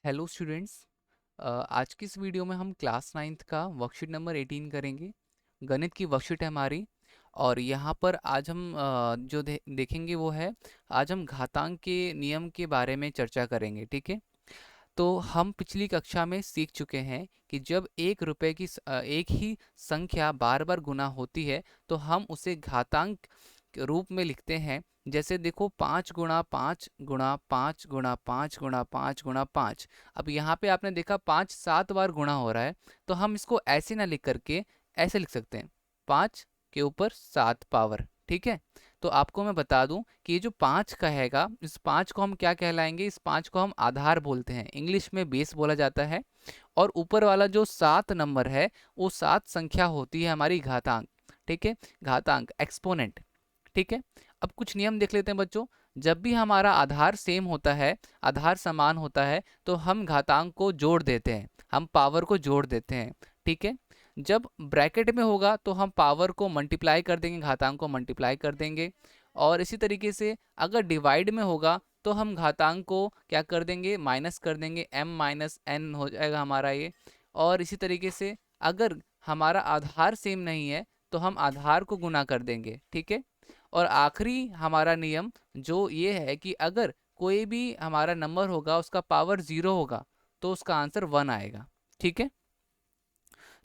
Hello students. आज की इस वीडियो में हम क्लास 9th का वर्कशीट नंबर 18 करेंगे। गणित की वर्कशीट है हमारी। और यहाँ पर आज हम जो देखेंगे वो है, आज हम घातांक के नियम के बारे में चर्चा करेंगे। ठीक है। तो हम पिछली कक्षा में सीख चुके हैं कि जब एक रुपए की एक ही संख्या बार बार गुना होती है तो हम उसे घातांक के रूप में लिखते हैं। जैसे देखो, 5 गुणा 5 गुणा 5 गुणा 5 गुणा 5। अब यहाँ पे आपने देखा 5 7 बार गुणा हो रहा है, तो हम इसको ऐसे ना लिख करके ऐसे लिख सकते हैं, 5 के ऊपर 7 पावर। ठीक है। तो आपको मैं बता दूं कि ये जो 5 का हैगा, इस 5 को हम क्या कहलाएंगे, इस 5 को हम आधार बोलते हैं, इंग्लिश में बेस बोला जाता है। और ऊपर वाला जो 7 नंबर है वो 7 संख्या होती है हमारी घातांक। ठीक है, घातांक एक्सपोनेंट। ठीक है। अब कुछ नियम देख लेते हैं बच्चों। जब भी हमारा आधार सेम होता है, आधार समान होता है, तो हम घातांक को जोड़ देते हैं, हम पावर को जोड़ देते हैं। ठीक है। जब ब्रैकेट में होगा तो हम पावर को मल्टीप्लाई कर देंगे, घातांक को मल्टीप्लाई कर देंगे। और इसी तरीके से अगर डिवाइड में होगा तो हम घातांक को क्या कर देंगे, माइनस कर देंगे, m-n हो जाएगा हमारा ये। और इसी तरीके से अगर हमारा आधार सेम नहीं है तो हम आधार को गुना कर देंगे। ठीक है। और आखिरी हमारा नियम जो ये है कि अगर कोई भी हमारा नंबर होगा उसका पावर 0 होगा तो उसका आंसर 1 आएगा। ठीक है।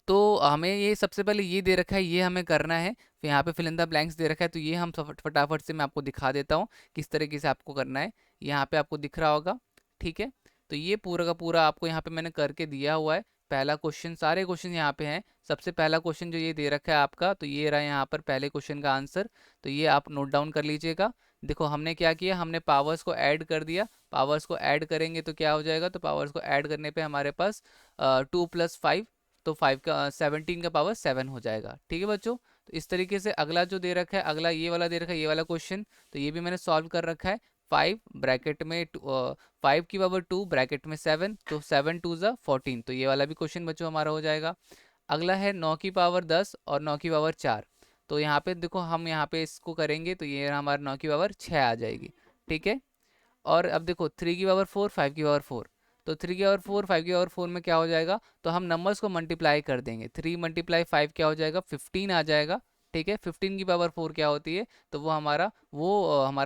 तो हमें ये सबसे पहले ये दे रखा है, ये हमें करना है। फिर यहाँ पे फिल इन द ब्लैंक्स दे रखा है, तो ये हम फटाफट से मैं आपको दिखा देता हूँ किस तरीके से आपको करना है। यहाँ पे आपको दिख रहा होगा। ठीक है। तो ये पूरा का पूरा आपको यहाँ पे मैंने करके दिया हुआ है। पहला क्वेश्चन, सारे क्वेश्चन यहाँ पे हैं। सबसे पहला क्वेश्चन जो ये दे रखा है आपका, तो ये रहा यहाँ पर पहले क्वेश्चन का आंसर। तो ये आप नोट डाउन कर लीजिएगा। देखो हमने क्या किया, हमने पावर्स को ऐड कर दिया। पावर्स को ऐड करेंगे तो क्या हो जाएगा, तो पावर्स को ऐड करने पे हमारे पास 2 + 5, तो 5 का 17 का पावर 7 हो जाएगा। ठीक है बच्चों। तो इस तरीके से अगला जो दे रखा है, अगला ये वाला दे रखा है, ये वाला क्वेश्चन, तो ये भी मैंने सॉल्व कर रखा है। 5 ब्रैकेट में 5 की पावर 2 ब्रैकेट में 7, तो 7 2 = 14, तो ये वाला भी क्वेश्चन बच्चों हमारा हो जाएगा। अगला है 9 की पावर 10 और 9 की पावर 4। तो यहाँ पे देखो, हम यहाँ पे इसको करेंगे तो ये हमारा 9 की पावर 6 आ जाएगी। ठीक है। और अब देखो 3 की पावर 4, 5 की पावर 4। तो 3 की पावर 4, 5 की पावर 4 में क्या हो जाएगा, तो हम नंबर्स को मल्टीप्लाई कर देंगे। 3 × 5 क्या हो जाएगा, 15 आ जाएगा। ठीक है। 15 की पावर 4 क्या होती है, तो वो हमारा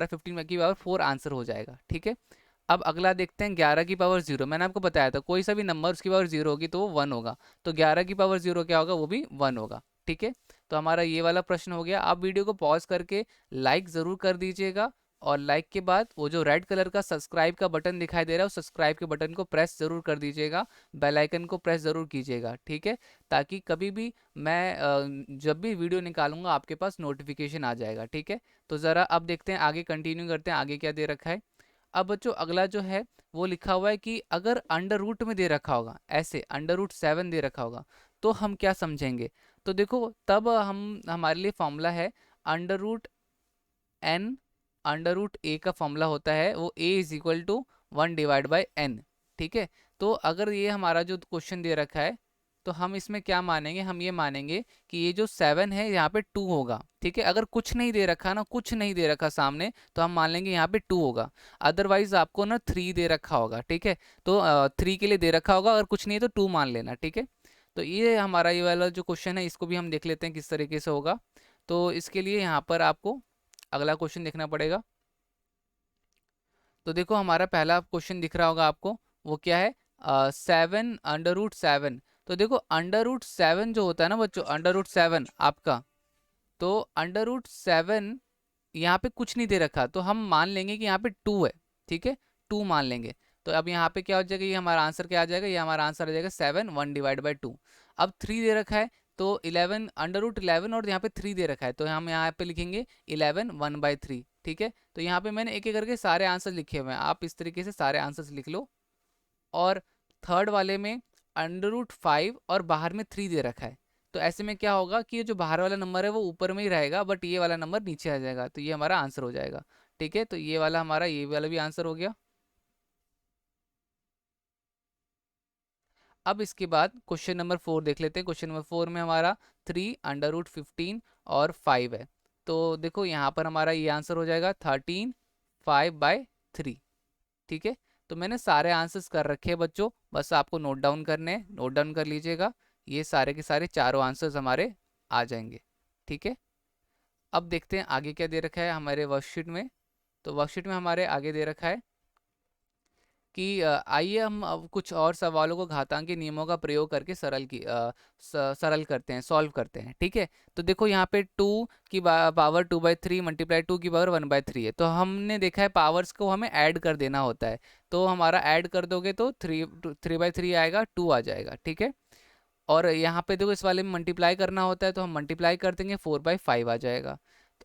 15 की पावर 4 आंसर हो जाएगा। ठीक है। अब अगला देखते हैं 11 की पावर 0। मैंने आपको बताया था कोई सा भी नंबर उसकी पावर 0 होगी तो वो 1 होगा। तो 11 की पावर 0 क्या होगा, वो भी 1 होगा। ठीक है। तो हमारा ये वाला प्रश्न हो गया। आप वीडियो को पॉज करके लाइक ज़रूर कर दीजिएगा। और लाइक के बाद वो जो रेड कलर का सब्सक्राइब का बटन दिखाई दे रहा है, उस सब्सक्राइब के बटन को प्रेस ज़रूर कर दीजिएगा। बेल आइकन को प्रेस ज़रूर कीजिएगा। ठीक है। ताकि कभी भी मैं जब भी वीडियो निकालूंगा आपके पास नोटिफिकेशन आ जाएगा। ठीक है। तो ज़रा अब देखते हैं, आगे कंटिन्यू करते हैं, आगे क्या दे रखा है। अब बच्चों अगला जो है वो लिखा हुआ है कि अगर अंडर रूट में दे रखा होगा, ऐसे अंडर रूट 7 दे रखा होगा, तो हम क्या समझेंगे। तो देखो तब हम हमारे लिए फॉर्मूला है under root n। Under root a का फॉर्मूला होता है वो a = 1/n। ठीक है। तो अगर ये हमारा जो क्वेश्चन दे रखा है, तो हम इसमें क्या मानेंगे, हम ये मानेंगे कि ये जो 7 है यहाँ पे 2 होगा। ठीक है। अगर कुछ नहीं दे रखा ना, कुछ नहीं दे रखा सामने, तो हम मान लेंगे यहाँ पे 2 होगा। अदरवाइज आपको ना 3 दे रखा होगा। ठीक है। तो 3 के लिए दे रखा होगा, अगर कुछ नहीं है तो 2 मान लेना। ठीक है। तो ये हमारा ये वाला जो क्वेश्चन है, इसको भी हम देख लेते हैं किस तरीके से होगा। तो इसके लिए यहाँ पर आपको अगला क्वेश्चन देखना पड़ेगा। तो देखो हमारा पहला क्वेश्चन दिख रहा होगा आपको, वो क्या है, 7 √7। तो देखो अंडर रूट 7 जो होता है ना बच्चों, अंडर रूट 7 आपका, तो अंडर रूट 7 यहाँ पे कुछ नहीं दे रखा, तो हम मान लेंगे कि यहाँ पे 2 है। ठीक है। 2 मान लेंगे। तो अब यहाँ पे क्या हो जाएगा, ये हमारा आंसर क्या आ जाएगा, ये हमारा आंसर आ जाएगा 7 1/2। अब 3 दे रखा है, तो 11 अंडर रूट 11, और यहाँ पे 3 दे रखा है, तो हम यहाँ पे लिखेंगे 11 1/3। ठीक है। तो यहाँ पे मैंने एक एक करके सारे आंसर लिखे हुए हैं, आप इस तरीके से सारे आंसर्स लिख लो। और थर्ड वाले में अंडर रूट 5 और बाहर में 3 दे रखा है, तो ऐसे में क्या होगा कि ये जो बाहर वाला नंबर है वो ऊपर में ही रहेगा, बट ये वाला नंबर नीचे आ जाएगा, तो ये हमारा आंसर हो जाएगा। ठीक है। तो ये वाला हमारा, ये वाला भी आंसर हो गया। अब इसके बाद क्वेश्चन नंबर 4 देख लेते हैं। क्वेश्चन नंबर 4 में हमारा 3 अंडर रूट 15 और 5 है। तो देखो यहाँ पर हमारा ये आंसर हो जाएगा 13 5/3। ठीक है। तो मैंने सारे आंसर्स कर रखे हैं बच्चों, बस आपको नोट डाउन करने हैं, नोट डाउन कर लीजिएगा। ये सारे के सारे चारों आंसर्स हमारे आ जाएंगे। ठीक है, अब देखते हैं आगे क्या दे रखा है हमारे वर्कशीट में। तो वर्कशीट में हमारे आगे दे रखा है कि आइए हम अब कुछ और सवालों को घातांकी नियमों का प्रयोग करके सरल करते हैं, सॉल्व करते हैं। ठीक है, तो देखो यहाँ पे 2 की पावर 2/3 मल्टीप्लाई 2 की पावर 1/3 है। तो हमने देखा है पावर्स को हमें ऐड कर देना होता है, तो हमारा ऐड कर दोगे तो 3/3 आएगा, 2 आ जाएगा। ठीक है, और यहाँ पे देखो इस वाले में मल्टीप्लाई करना होता है, तो हम मल्टीप्लाई कर देंगे, 4/5 आ जाएगा।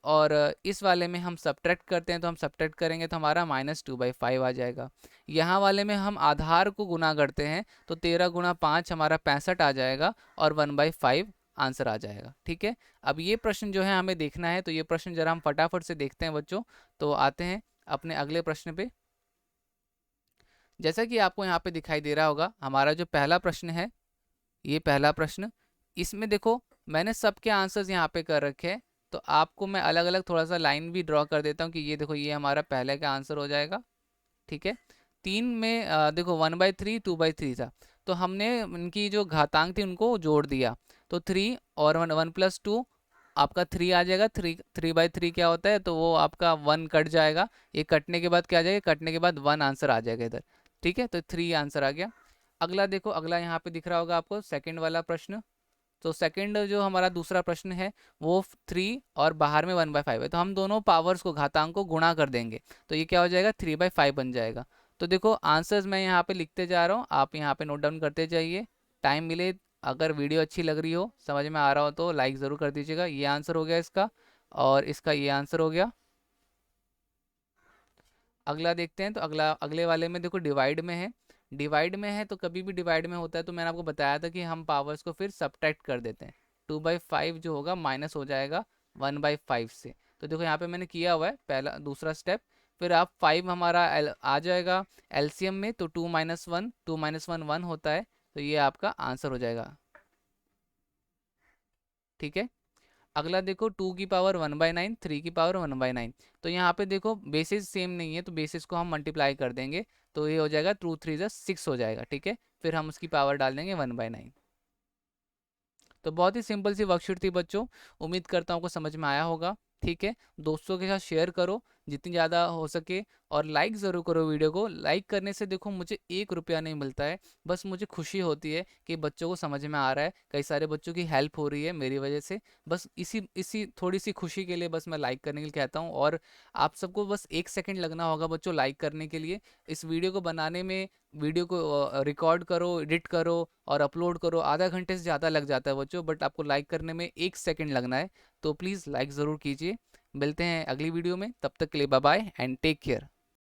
और इस वाले में हम सब्ट्रैक्ट करते हैं, तो हम सब्ट्रैक्ट करेंगे तो हमारा -2/5 आ जाएगा। यहाँ वाले में हम आधार को गुना करते हैं, तो 13 गुना 5 हमारा 65 आ जाएगा, और 1/5 आंसर आ जाएगा। ठीक है, अब ये प्रश्न जो है हमें देखना है, तो ये प्रश्न जरा हम फटाफट से देखते हैं बच्चों। तो आते हैं अपने अगले प्रश्न पे। जैसा कि आपको यहाँ पे दिखाई दे रहा होगा, हमारा जो पहला प्रश्न है, ये पहला प्रश्न, इसमें देखो मैंने सबके आंसर्स यहाँ पे कर रखे हैं। तो आपको मैं अलग अलग थोड़ा सा लाइन भी ड्रॉ कर देता हूँ कि ये देखो ये हमारा पहले का आंसर हो जाएगा। ठीक है, 3 में देखो 1/3 2/3 था, तो हमने उनकी जो घातांक थी उनको जोड़ दिया, तो 3 और 1 + 2 आपका 3 आ जाएगा। 3/3 क्या होता है, तो वो आपका 1 कट जाएगा, ये कटने के बाद क्या आ जाएगा, कटने के बाद 1 आंसर आ जाएगा इधर। ठीक है, तो 3 आंसर आ गया। अगला देखो, अगला यहाँ पे दिख रहा होगा आपको सेकंड वाला प्रश्न। तो सेकंड जो हमारा दूसरा प्रश्न है वो 3 और बाहर में 1/5 है, तो हम दोनों पावर्स को, घातांक को गुणा कर देंगे, तो ये क्या हो जाएगा, 3/5 बन जाएगा। तो देखो आंसर्स मैं यहाँ पे लिखते जा रहा हूँ, आप यहाँ पे नोट डाउन करते जाइए, टाइम मिले। अगर वीडियो अच्छी लग रही हो, समझ में आ रहा हो, तो लाइक ज़रूर कर दीजिएगा। ये आंसर हो गया इसका, और इसका ये आंसर हो गया। अगला देखते हैं, तो अगले वाले में देखो डिवाइड में है। डिवाइड में है तो कभी भी डिवाइड में होता है, तो मैंने आपको बताया था कि हम पावर्स को फिर सब्ट्रैक्ट कर देते हैं। 2/5 जो होगा माइनस हो जाएगा 1/5 से। तो देखो यहाँ पे मैंने किया हुआ है पहला दूसरा स्टेप। फिर आप 5 हमारा आ जाएगा एलसीएम में, तो 2 - 1, 2 - 1 1 होता है, तो ये आपका आंसर हो जाएगा। ठीक है, अगला देखो 2 की पावर 1/9, 3 की पावर 1/9। तो यहाँ पे देखो बेसिस सेम नहीं है, तो बेसिस को हम मल्टीप्लाई कर देंगे, तो ये हो जाएगा 2 3 जा 6 हो जाएगा। ठीक है, फिर हम उसकी पावर डाल देंगे 1/9। तो बहुत ही सिंपल सी वर्कशीट थी बच्चों, उम्मीद करता हूँ आपको समझ में आया होगा। ठीक है, दोस्तों के साथ शेयर करो जितनी ज़्यादा हो सके, और लाइक ज़रूर करो वीडियो को। लाइक करने से देखो मुझे 1 रुपया नहीं मिलता है, बस मुझे खुशी होती है कि बच्चों को समझ में आ रहा है, कई सारे बच्चों की हेल्प हो रही है मेरी वजह से। बस इसी इसी थोड़ी सी खुशी के लिए बस मैं लाइक करने के लिए कहता हूँ, और आप सबको बस 1 सेकंड लगना होगा बच्चों लाइक करने के लिए। इस वीडियो को बनाने में, वीडियो को रिकॉर्ड करो, एडिट करो और अपलोड करो, आधा घंटे से ज़्यादा लग जाता है बच्चों, बट आपको लाइक करने में 1 सेकंड लगना है। तो प्लीज़ लाइक ज़रूर कीजिए। मिलते हैं अगली वीडियो में, तब तक के लिए bye bye and take care.